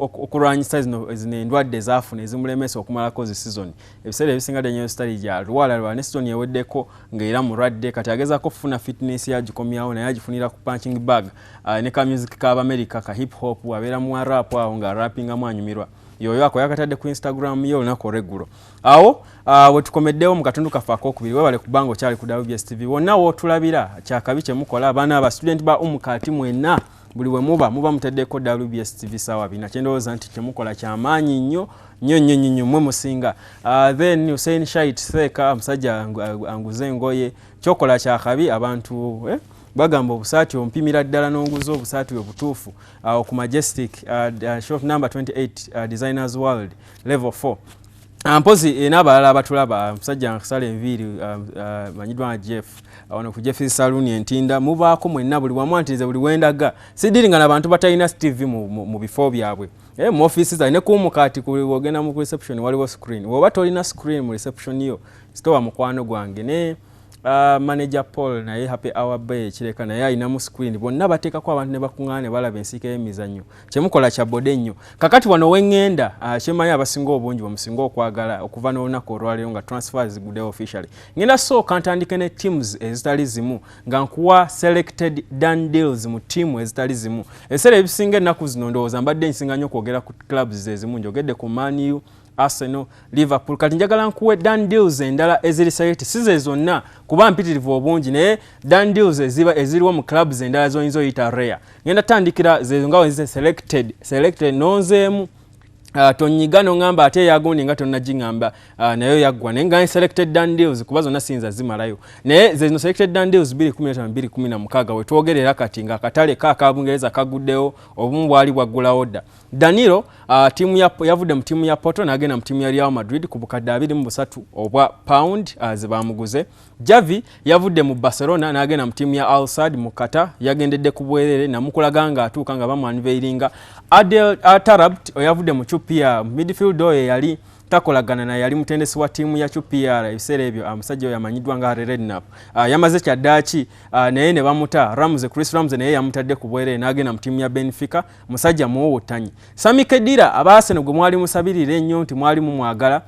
okulwanyisa zino endwadde zaafuna ezimulemesa okumalako zi season ebiseera ebisinga Daniel Sturridge alwala ne season eweddeko ng'era mulwadde kati agezaako okufuna fitness yagikomyawo naye agifunira ku punching bag ne ka music k'Abamerika ka hip hop abeera mu rap awo nga rappingamu anyumirwa yoyo ako yakatadde ku Instagram yo olunaku olweggulo awo we tukomeddewo mu katundu kaffe akokubiri webale kubanga okyali ku WBS TV wonna wootulabira kyakabi kye mukola abaana aba student ba umukati mwenna buli we muba muteddeko WBS TV sawa bina kyendowooza nti kyemukola kyamaanyi nnyo mwe musinga then Hussein Shait Seka musajja anguze engoye kyokola kyakabi abantu bagamba obusaati ompimira ddala n'onguza obusaati obutuufu ku Majestic shop number 28 Designers World level 4 mpozi n'abalala abatulaba musajja nkusala enviiri manyiddwa nga Jeff wano ku Jeff's Saloon entinda mubaako mwenna buli wamu antinze buli wendaga sidiringa n'abantu batalina TV mu bifo byabwe mu offices ne ku mukati ogenda mu reception waliwo screen woba tolina screen mu reception yo sitowa mukwano gwange ne manager Paul naye happy hour bay kireka naye alina mu screen bonna bateekako abantu ne bakuŋŋaane balaba ensiika y'emizannyo kyemukola kya bode nnyo kakati wano wengenda kyemanyi abasinga obungi bamusinga okwagala okuva n'olunaku olwaleero nga transfer ziguddewo officially ngenda sooka ntandike ne teams ezitali zimu nga nkuwa selected done deals mu tiimu ezitali zimu ebiseera ebisinga ennaku zino ndowooza mbadde nsinga nnyo okwogera ku clubs ezimu njogedde ku Man U Arsenal, Liverpool kati njagala nkuwe done deals endala eziri select size zonna kuba mpitirivu obungi naye done deals eziriwo mu clubs endala zoyinza oyita rare ngenda tandikira zezo ngawo nzize selected nonzeemu tonyiga nongamba ate yagundi nga tonnagingamba nayo yaggwa naye nga selected done deals kuba zonna sinza zimalayo naye zino selected done deals 2015-2016 wetwogerera kati nga akatale kakabungereza kaguddewo obumu bwali bwaggulawo dda Danilo yavudde mu tiimu ya Porto n'agenda mu tiimu ya Real Madrid ku bukadde 23 obwa pound ze bamuguze Javi yavudde mu Barcelona n'agenda mu tiimu ya Al Sadd mu Qatar yagendedde ku bwerere namukulaga nga atuuka nga bamwanveiringa Adel Tarabt yavudde mu QPR midfield oyo yali takolagana na yali mutendesi wa tiimu ya QPR ebiseera ebyo amusajja oyo amanyiddwa nga Redknapp yamaze kyaddaaki naye ne bamuta Chris Ramsey naye yamutadde ku bwerere n'agenda mu tiimu ya Benfica musajja muwowottanyi Sami Khedira aba Arsenal gwe mwali musabirira ennyo nti mwali mumwagala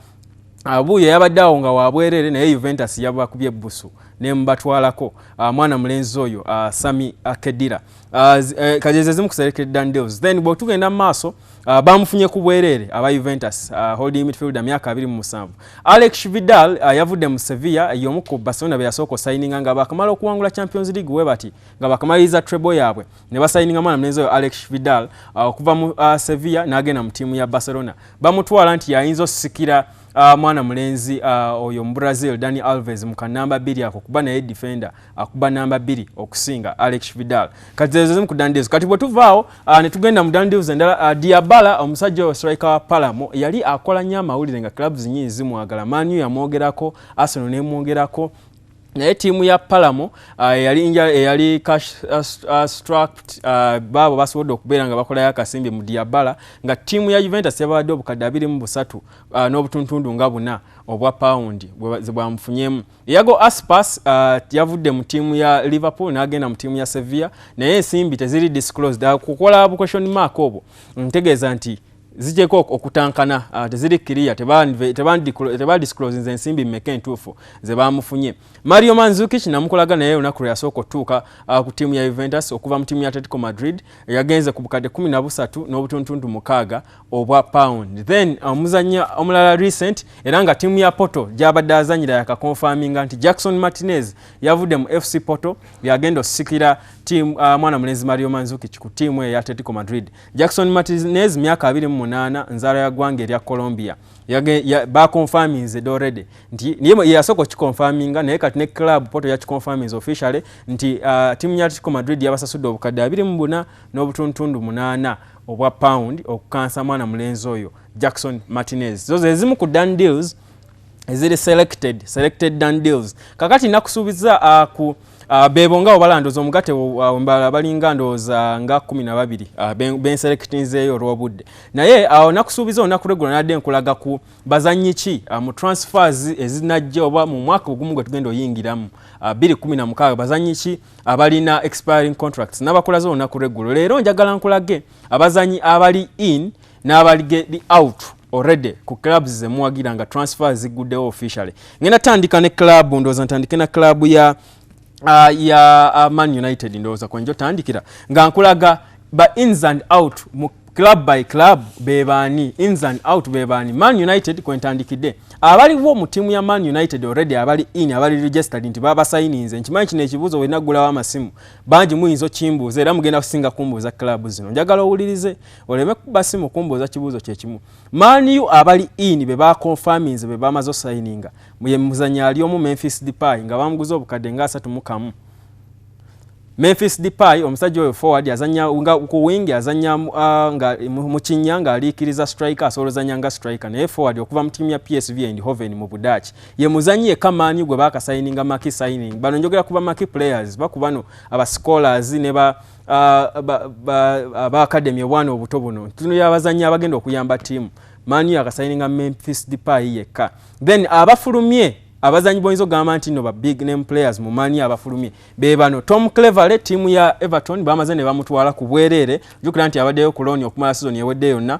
abuye yabadde awo nga wabwerere naye Juventus yabakubye busu ne mbatwalako mwana mulenzi oyo Sami Khedira kajeze zimu ku selected done deals then bwotugenda mu maaso bamufunye ku bwerere aba Juventus holding midfielder myaka 27 Alex Vidal yavudde mu Sevilla y'omu ku Barcelona beyasooka signinga nga bakamala okuwangula Champions League webati nga bakamaliriza treble yaabwe ne basigninga mwana mulenzi oyo Alex Vidal okuva mu Sevilla n'agenda mu tiimu ya Barcelona bamutwala nti yayinza osikira mwana mulenzi oyo mu Brazil Dani Alves mu kanamba 2 ako kuba naye defender akuba namba 2 okusinga Alex Vidal kati zezo mu kudandezo kati bwe tuvaawo ne tugenda mu dandezo endala Diabala omusajja wa striker wa Palamo yali akola nnyo amawulire nga clubs nyingi zimwagala Man U yamwogerako Arsenal nemwogerako naye tiimu ya Palamo yali cash strapped babo basobodde okubeera nga bakolayo akasimbi mu Diabala nga tiimu ya Juventus yabadde obukadde 23 n'obutuntundu nga 4 obwa pound bwamufunyemu Iago Aspas yavudde mu tiimu ya Liverpool n'agenda mu tiimu ya Sevilla naye ensimbi teziri disclosed kukola bu question mark obwo ntegeeza nti zijeko okutankana teziri clear teba disclose ensimbi mmeka entuufu ze bamufunye Mario Mandzukic namukolaga naye olunaku lwe yasooka otuuka ku tiimu ya Juventus okuva mu tiimu ya Atletico Madrid yagenze ku bukadde 13 n'obutuntuntu 6 obwa pound then omuzanya omulala recent era nga tiimu ya Porto gyabadde azanyira yakakonfaminga nti Jackson Martinez yavudde mu FC Porto yagenda osikira tiimu mwana mulenzi Mario Mandzukic ku tiimu ya Atletico Madrid Jackson Martinez myaka 28 nzala ya gwanga erya Colombia ba confirming already nti niye yasoko kikonfaminga naye kati ne club Porto ya kikonfirming officially nti tiimu ya Atletico Madrid yabasasudde obukadde 24 n'obutuntundu 8 obwa pound okukansa mwana mulenzi oyo Jackson Martinez zozo ezimu ku done deals eziri selected done deals kakati nakusuubiza ku bebo nga obalandoza omugate mbala balinga ndoza nga 12 ben selectinzeeyo olw'obudde naye awo nakusuubiza onakuregula nadde nkulaga ku bazanyi ki mu transfers ezinajja oba mu mwaka ogumu gwe tugenda oyingiramu 2016 bazanyi ki abalina expiring contracts n'abakulaze onakuregula leero njagala nkulage abazanyi abali in n'abali out already ku clubs zemuwagira nga transfer ziguddewo officially. Ngenda tandika ne club ndoza ntandike na club ya Man United ndoza kwenjo tandikira nga nkulaga ba ins and out club by club bebani ins and out bebani. Man United kwentandikide abaliwo mu timu ya Man United already abali in abali registered nti baba signinze nkimanyi kino ekibuzo we nagula wa masimu banji muyinzo kimbuza era mugenda kusinga kumbuza club zino njagala owulirize oleme kuba simu kumbuza kibuzo kyekimu. Man U abali in be ba confirminze be bamazo signinga muye muzanya ali omu Memphis Depay nga bamuguza obukadde nga 3 mu kamu. Memphis Depay omusajja oyo forward azanya nga ku wing azanya nga mu kinyanga alikiriza striker asolozanya nga striker naye forward okuva mu timu ya PSV Eindhoven mu Budaki ye muzanyi kamani gwe baka signinga marquee signing bano njogera kuba marquee players bakubano aba scholars ne ba academy one obuto buno tuno yabazanya abagenda okuyamba timu mani akasigninga Memphis Depay yeka then abafulumye abazanyi boyinzo gamba nti no ba big name players mu mani abafulumye bebano Tom Cleverley timu ya Everton bamazane bamutwala ku bwerere jukira nti abaddeyo ku loan okumala season yewedde yonna.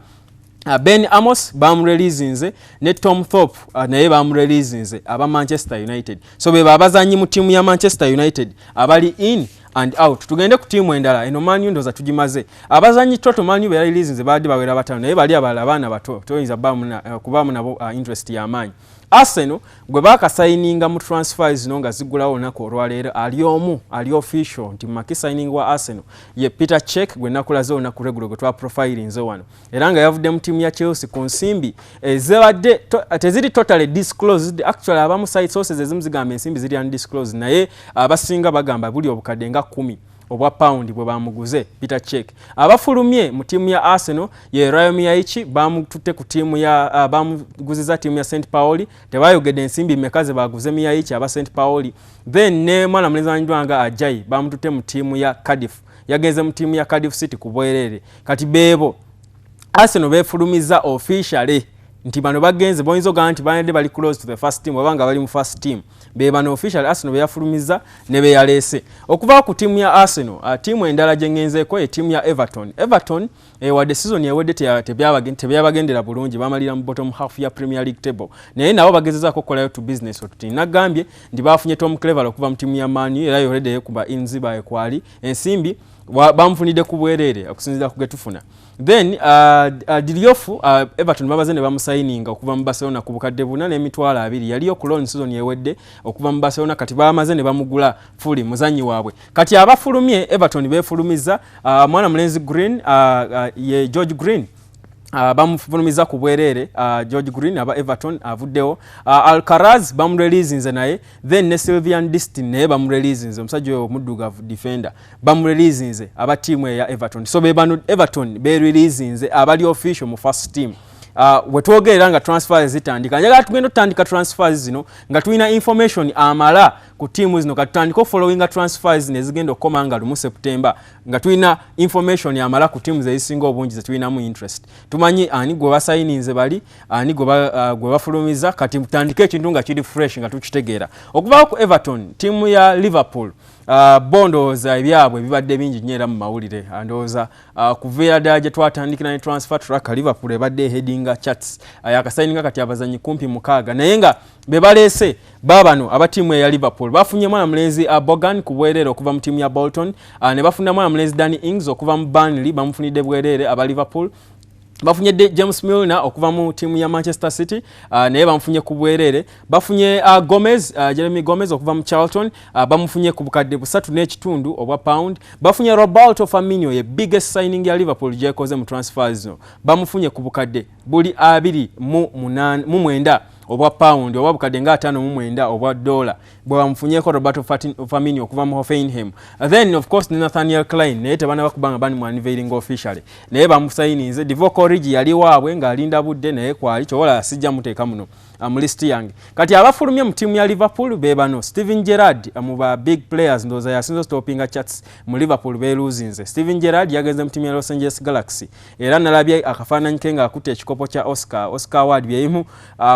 Ben Amos bamreleasinze ne Tom Thorpe naye bamreleasinze aba Manchester United so beba abazanyi mu timu ya Manchester United abali in and out. Tugende ku timu endala eno Man U ndoza tugimaze abazanyi toto Man U be releasinze badi bawera batano naye bali abana bato toyinza kubamu nabo interest ya manyi. Arsenal gwe baka signinga mu transfers no nga zigulawo nako olwaleero ali official nti maki signing wa Arsenal ye Peter Cech gwe nakulazo na kuregulo gwe twa profiling zo wano era nga yavudde mu timu ya Chelsea ku nsimbi ezebadde teziri totally disclosed actually abamu site sources ezimuzigamba ensimbi ziri undisclosed naye abasinga bagamba buli obukadde nga 10 obwa pound bwe bamuguze Peter Cech. Abafulumye mu timu ya Arsenal ye Ryan Miyaichi bamututte ku timu ya bamuguziza timu ya St Pauli tebayogedde ensimbi mekaze baguze Miyaichi aba St Pauli then ne mwana mlezanjwanga Ajay bamututte mu timu ya Cardiff yagenze mu timu ya Cardiff City kubwerere kati bebo Arsenal befulumiza officially nti bano bagenze boyinzo ganti banede bali close to the first team wabanga bali mu first team bebano official Arsenal beyafulumiza ne beyalese okuva ku timu ya Arsenal timu endala jengenzeko e timu ya Everton wadde season yewedde tebyabagendera bulungi bamalira mu bottom half ya Premier League table naye nabo bagezezaako okolayo to business otuti nagambye ndi bafunye Tom Cleverley okuva mu timu ya Man U era yolede yekuba inziba ekwali ensimbi bamfunide ku bwerere okusinzira ku getufuna then Diliofu Everton babazene bamusigninga okuva mu Barcelona ku bukadde buna n'emitwalo 2 yaliyo ku loan season yewedde okuva mu Barcelona kati bamazene bamugula fully muzanyi waabwe kati abafulumye Everton befulumiza mwana mulenzi Green ye George Green bamufulumiza ku bwerere George Green aba Everton avuddewo Alcaraz bamreleasinze naye then ne Sylvian Distin naye bamreleasinze omusajja omuddugavu defender bamreleasinze aba timu ya Everton so bebano Everton be releasinze abali official mu first team. Wetwogerera nga transfers zitandika njagala tugenda tutandika transfers zino nga tulina information amala ku timu zino katandika following transfers nezigenda okoma nga mu September nga tulina information amala ku timu zezisinga obungi zetulina mu interest tumanyi ani gwe basayinize bali ani gwe bafulumiza kati tutandike ekintu nga kiri fresh nga tukitegeera okuva ku Everton timu ya Liverpool bondoza ebyabwe bibadde bingi nnyera mu mawulire andoza kuveera ddala gye twatandikira ne transfer track Liverpool ebadde headinga charts yakasayinga kati abazanyi kumpi mukaaga naye nga bebalese babano abatimu ya Liverpool bafunye mwana mulenzi Bogan ku bwerere okuva mu timu ya Bolton ne bafuna mwana mulenzi Danny Ings okuva mu Burnley bamufunidde bwerere aba Liverpool bafunye James Milner okuva mu timu ya Manchester City naye bamufunye ku bwerere bafunye Jeremy Gomez okuva mu Charlton bamufunye ku bukadde 3.5 obwa pound bafunye Roberto Firmino ye biggest signing ya Liverpool jekoze mu transfers no bamufunye ku bukadde buli 2.9 obwa pound obwa bukadde nga 5.9 obwa dollar bwa bamufunyeko Roberto Firmino okuva mu Hoffenheim then of course Nathaniel Klein naye tebana bakubanga bani mu unveiling officially naye bamusayinize Divock Origi yali waabwe nga alinda budde naye kwali kyobola sijja muteeka muno mu list yange kati abafulumye mu timu ya Liverpool bebano Steven Gerrard mu ba big players ndoza yasinzo stopping charts mu Liverpool be losing Steven Gerrard yageze mu timu ya Los Angeles Galaxy era nalabye akafaananyi kenga akutte ekikopo kya Oscar Award byeyimu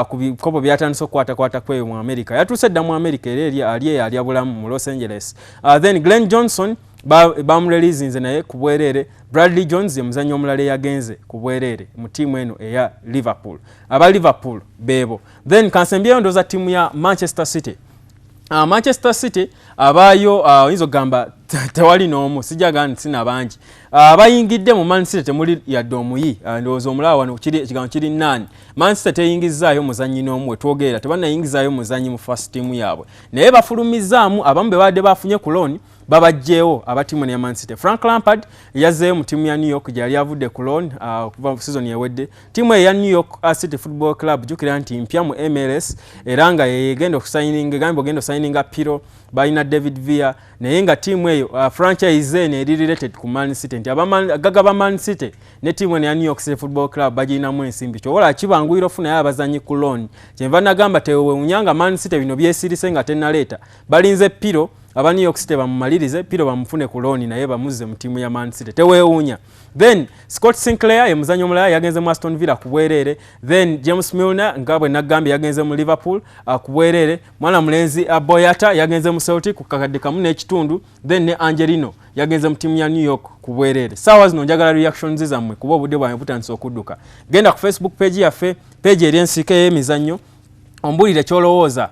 ku bikopo byatandise okukwata kwe mu America yatuse dda mu America ali abulamu mu Los Angeles then Glenn Johnson bamureleasinze naye ku bwerere. Bradley Jones ye muzannyo omulala yagenze ku bwerere mu tiimu eno eya Liverpool. Aba Liverpool bebo. Then kansembyeyo ndoza tiimu ya Manchester City. Manchester City abayo oyinza gamba tewali n'omu sijaga ntina bangi abayingidde mu Man City temuli yadde omuyi ndowooza omulala wano ekigambo kiri nani. Man City teyingizaayo muzannyi n'omu wetwogerera tebanayingizaayo muzannyi mu first team yaabwe naye bafulumizaamu abamu be badde bafunye ku loan babajjeewo abatimu ne Man City. Frank Lampard yazzeeyo mu tiimu ya New York gyali avudde ku loan kuva mu season ewedde. Tiimu ya New York City Football Club jukira nti mpya mu MLS era nga yegenda okusigning gambo gendo signinga Piro balina David Villa naye nga tiimu eyo franchise ene eri related ku Man City nti gaga ba Man City ne tiimu ya New York City Football Club bagirinamu ensimbi kyobola kibanguyira ofuna abazanyi ku loan kyenva nagamba tewe unyanga Man City bino byesirise nga tenaleta balinze Piro aba New York City bamumalirize Piro bamufune ku loan naye bamuzze mu tiimu ya Man City tewewunya. Then Scott Sinclair ye muzannyo omulala yagenze mu Aston Villa ku bwerere. Then James Milner ngabwe nagambye yagenze mu Liverpool ku bwerere. Mwana mulenzi Boyata yagenze mu Celtic ku kakadde kamu n'ekitundu. Then ne Angelino yagenze mu tiimu ya New York ku bwerere. Sawa zino njagala reactions zammwe kuba obudde bwange butandise okudduka. Genda ku Facebook page yaffe page eri ensike y'emizannyo ombulire kyolowooza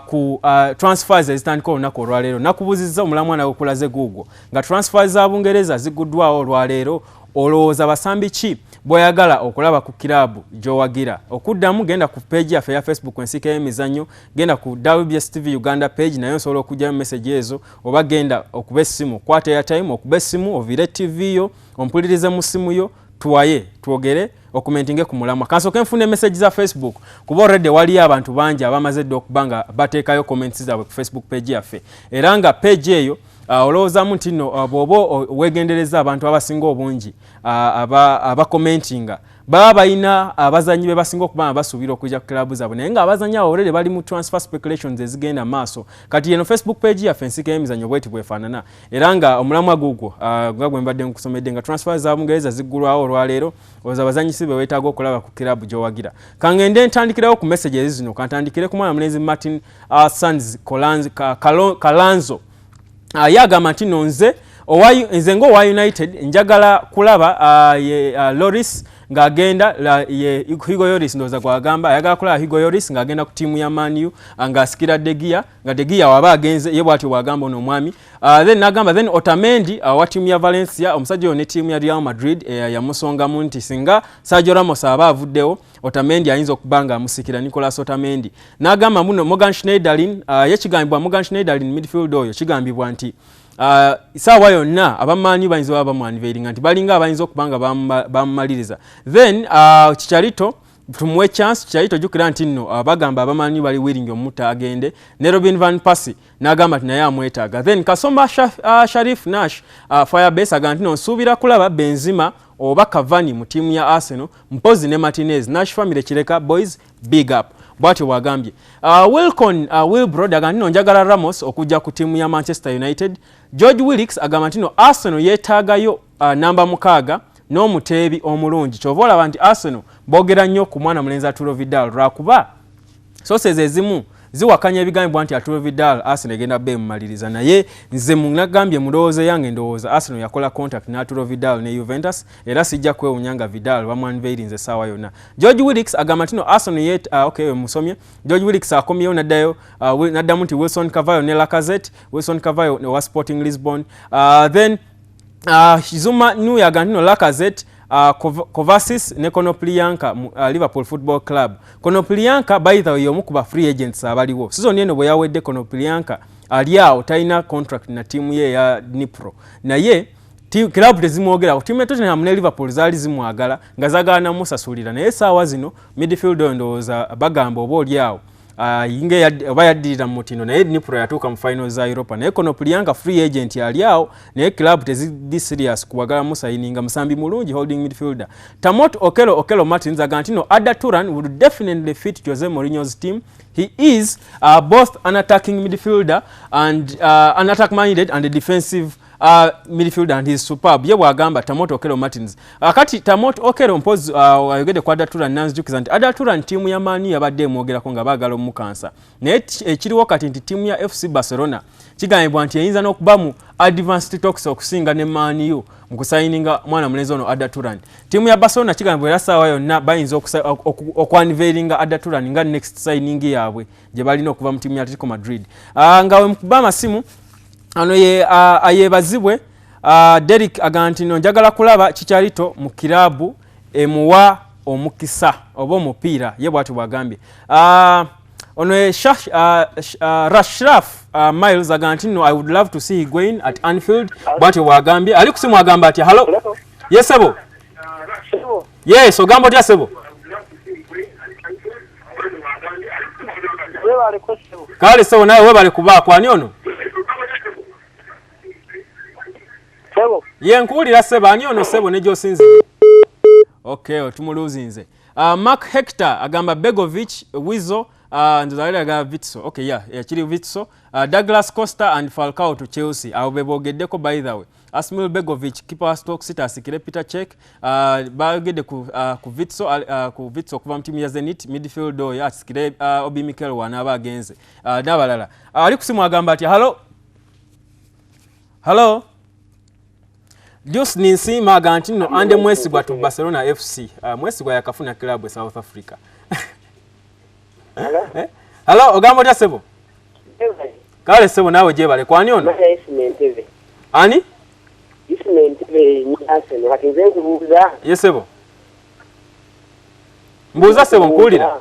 ku transfers ezitandika olunaku olwaleero nakubuzizza omulamwa nawe okulaze Google nga transfers za Bungereza ziguddwawo olwaleero olowooza basambi ki bw'oyagala okulaba ku kilabu gy'owagira. Okuddamu genda ku page yaffe ya Facebook ensike y'emizannyo genda ku WBS TV Uganda page nayo osobola okujjayo message ezo oba genda okuba essimu kwata airtime okuba essimu ovire TV yo ompulirize mu ssimu yo tuwaye twogere okumentinge ku mulamwa kansoke nfune message za Facebook kuba already wali abantu bangi abamaze okubanga bateekayo comments zaabwe ku Facebook page yaffe era nga page eyo olowoozamu nti nno bw'oba weegendereza abantu abasinga obungi aba commentinga baba balina abazanyi be basinga okuba basuubira okujja ku club zaabwe naye nga abazanyi abo already bali mu transfer speculations ezigenda maaso kati eno Facebook page yaffe ensika y'emizannyo bweti bwefaanana era nga omulamwa gugwo nga gwe mbadde nkusomedde nga transfer za Bungereza ziggulwawo olwaleero olowooza abazanyisi be weetaaga okulaba ku club gy'owagira. Kangende ntandikirawo ku message zino kantandikire ku mwana mulenzi Martin Sanz Kalanzo yagamba nti no nze ng'owa United njagala kulaba Loris ng'agenda Hugo Lloris ndoza gwagamba ayagala kulaba Hugo Lloris ng'agenda ku tiimu ya Man U ng'asikira De Gea nga De Gea waba agenze ye bw'atyo bwagamba ono omwami then nagamba then Otamendi wa tiimu ya Valencia omusajja ne tiimu ya Real Madrid yamusongamu nti singa Sergio Ramos aba avuddewo Otamendi ayinza okubanga amusikira Nicolas Otamendi nagamba muno Morgan Schneiderlin yekigambibwa Morgan Schneiderlin midfield oyo kigambibwa nti isaawa yonna abamanyi bayinza baba bamwaniveiringa nti balinga abayinza okubanga bamumaliriza then Chicharito tumuwe chance Chicharito jukira nti nno bagamba abamanyi bali willing omuta agende ne Robin van Persie nagamba ati naye amwetaaga then Kasomba Sharif Nash Firebase agamba nti no nsuubira kulaba Benzema oba Cavani mu tiimu ya Arsenal mpozi ne Martinez Nash family kireka boys big up bwatyo bwagambye. Wilbrod agamba nti no njagala Ramos okujja ku tiimu ya Manchester United. George Willicks agamba nti no Arsenal yeetaagayo namba 6 n'omuteebi omulungi kyova olaba nti Arsenal boogera nnyo ku mwana mulenzi Arturo Vidal lwakuba sources ezimu ziwakanya ebigambibwa nti Arturo Vidal Arsenal egenda beemumaliriza naye nze munagambye mulowooza yange ndowooza Arsenal yakola contact ne Arturo Vidal ne Juventus era sijja kwewunyanga Vidal bamwanveirinze saawa yonna. George Willicks agamba nti no Arsenal musomye George Willicks akomyewo naddamu nti Wilson Carvalho ne Lacazette Wilson Carvalho wa Sporting Lisbon then Zuma Nuya agamba nti no Lacazette Kovacic ne Konoplyanka Liverpool Football Club. Konoplyanka by the way omu ku ba free agents abaliwo season eno bwe yawedde Konoplyanka ali awo talina contract na tiimu ye ya Dnipro naye club tezimwogera tiimu ya Tottenham ne Liverpool zaali zimwagala nga zagala namusasulira naye saawa zino midfield ndowooza bagamba oba oli awo yinge oba yaddirira mu mutino naye Dnipro yatuuka mu finals za Europa naye Konoplyanka free agent yali awo naye club tezidi serious kuwagala musayininga musambi mulungi holding midfielder. Tamot Okello Martins agamba nti no Arda Turan would definitely fit Jose Mourinho's team. He is both an attacking midfielder and an attack minded and a defensive midfield and he's superb. Ye bwagamba Tamoto Okello Martins. Kati Tamoto Okello mpozi ayogede kwa Ada Turan nanzijukiza nti Ada Turan timu ya Mani yabadde mwogerako nga baagala omukansa. Naye ekiriwo kati nti timu ya FC Barcelona kigambibwa nti eyinza n'okubamu advanced talks okusinga ne Man U mu kusayininga mwana mulenzi ono Ada Turan. Timu ya Barcelona kigambibwa era ssaawa yonna bayinza okwanveiringa Ada Turan nga next signing yaabwe gye balina okuva mu timu ya Atletico Madrid. Nga we mukuba amasimu ano ayebazibwe Derek Agantino njagala kulaba Chicharito mu kilabu emuwa omukisa oba omupiira ye bwatu bwagambye. Ono Rashraf Miles Agantino, I would love to see Higuain at Anfield. Bwatu bwagambye ali kusimu agamba ati hello. Yes sebo. Yes ogambo tya sebo. Kale sebo nawe webale kuba kwani ono. Sebo. Ye nkuulira sebo ani ono sebo ne Josinzi. Okay, tumuluzinze. Mark Hector agamba Begovic, Wizo, nzalira aga Vitso. Okay, yeah, chiri Vitso. Douglas Costa and Falcao to Chelsea. Awebogedeko by the way. Asmil Begovic, keeper Stoke City asikire Peter Cech. Bagede ku Vitso kuva mtimu ya Zenit midfield oyo asikire Obi Mikel wanaba agenze. Nabalala. Ali kusimu agamba ati hello. Hello. Dios Ninsima Agantino ande mwesigwa tu Barcelona FC. Mwesigwa yakafuna klabu South Africa. Hello? Hello, ogambo tya sebo? Kale sebo nawe je bale kwani ono? Ani? Yes sebo. Mbuza sebo nkulira.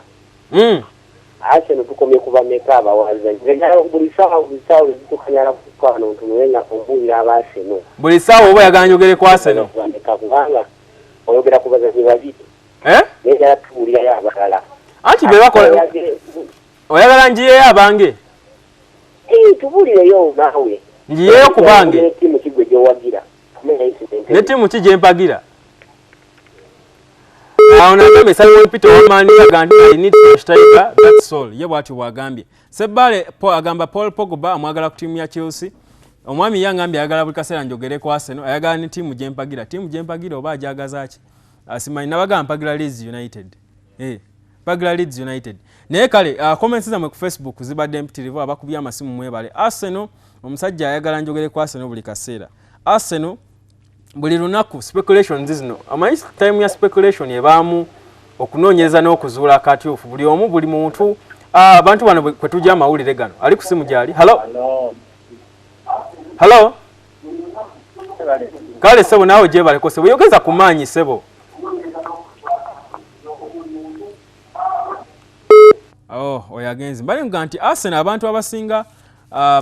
Arsenal tukomye kuba mekaba waza. Ngejala bulisawa zitukanyala kukwana ntumwenga kumbulira Arsenal. Bulisawa oba yaganjogere kwa Arsenal. Kubanga oyogera kubaza babiri. Ngejala tubulira yabalala. Anti be bakola. Oyagala njiye abange. Tubulire yo nawe. Njiye kubange. Timu kigwe je wagira. Ne timu kije mpagira. Aona kama Simon Peter Omani agandi I need to striker that's all ye bwatu bwagambye Sebale agamba Paul Pogba amwagala ku timu ya Chelsea omwami yangambye ayagala buli kaseera njogere ku Arsenal ayagala ni timu jempagira oba ajagaza ki asimanyi nabagamba mpagira Leeds United mpagira Leeds United naye kale comments zamwe ku Facebook zibadde mpitirivu abakubya amasimu mwebale Arsenal omusajja ayagala njogere ku Arsenal buli kaseera Arsenal buli lunaku speculation zino amanyi time ya speculation yebamu okunonyeza n'okuzuula katyufu buli omu buli muntu abantu bano kwe tujja amawulire gano ali kusimu gyali hello kale sebo nawe je bale ko sebo yogeza kumanyi sebo oyagenzi mbali nganti Arsenal abantu abasinga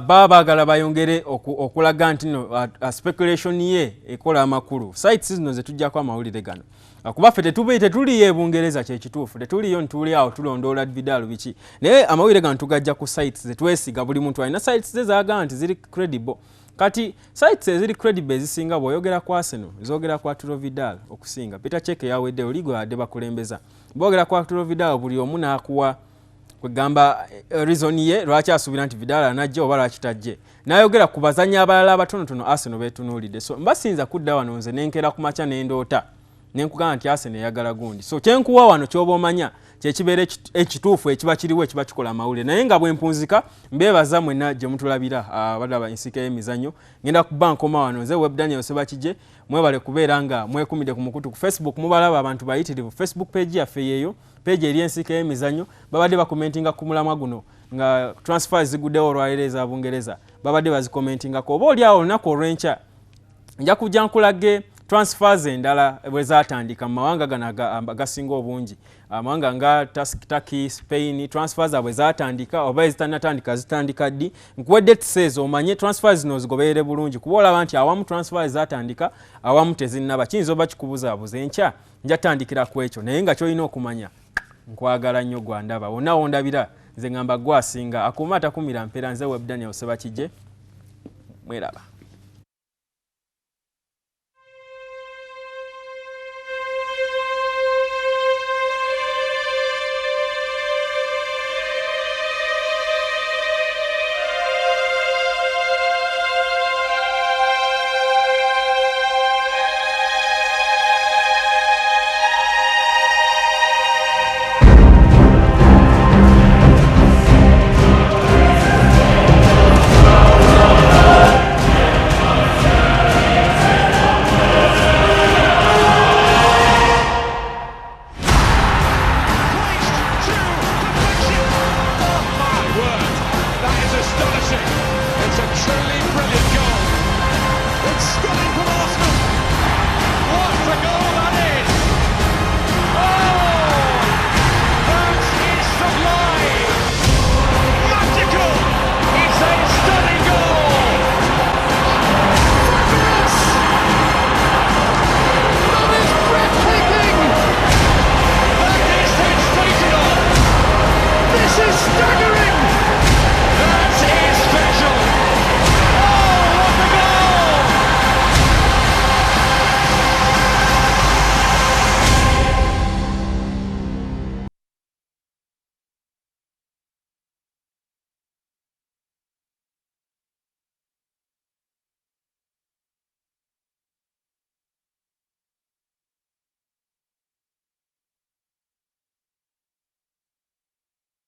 baagala bayongere okulaga nti no speculation ye ekola amakulu sites zino ze tujja kwa mawulire gano kuba fete tuli ye Bungereza kye kituufu tetuliyo ntuli awo tulondoola Vidal bichi naye amawulire gano tugajja ku sites ze twesiga buli muntu alina sites ze zaaga nti ziri credible kati sites eziri credible zisinga bw'oyogera kwa Arsenal zogera kwa Arturo Vidal okusinga Peter Cech yawedde oligo adde bakulembeza boogera kwa Arturo Vidal buli omu n'akuwa kwegamba reason ye lwaki asubira nti Vidal anajja oba lwaki tajje nayogera ku bazannya abalala abatonotono Arsenal betunuulidde so mbasinza kudda wano nze nenkera ku macha n'endoota nenkugamba nti Arsenal yagala gundi so kyenkuwa wano kyoba omanya kyekibeera ekituufu ekiba kiriwo ekiba kikola amawulire naye nga bwe mpunzika mbeebaza mwenna gye mutulabira balaba ensika y'emizannyo ngenda ku bankoma wano nze Web Daniel Sebakije mwebale kubeera nga mwekumidde ku mukutu ku Facebook mubalaba abantu bayitirivu Facebook page yaffe yeeyo page eri ensika y'emizannyo babadde bakomentinga ku mulamwa guno nga transfers ziguddewo olwaleero Bungereza babadde bazikomentingako oba oli awo olunaku olw'enkya nja kujja nkulage transfers endala bwe zaatandika mu mawanga gano agasinga obungi amawanga nga Turkey, Spain transfers bwe zaatandika oba ezitannatandika zitandika ddi nkuwedde tuseeza omanye transfers zino zigoberere bulungi kuba olaba nti awamu transfers zaatandika awamu tezinnaba kiyinza oba kikubuzaabuza enkya nja tandikira ku ekyo naye nga kyolina okumanya nkwagala nnyo gwandaba wonna wondabira nze ngamba gwasinga akuuma atakumira mpeera nze Web Daniel Sebakije mweraba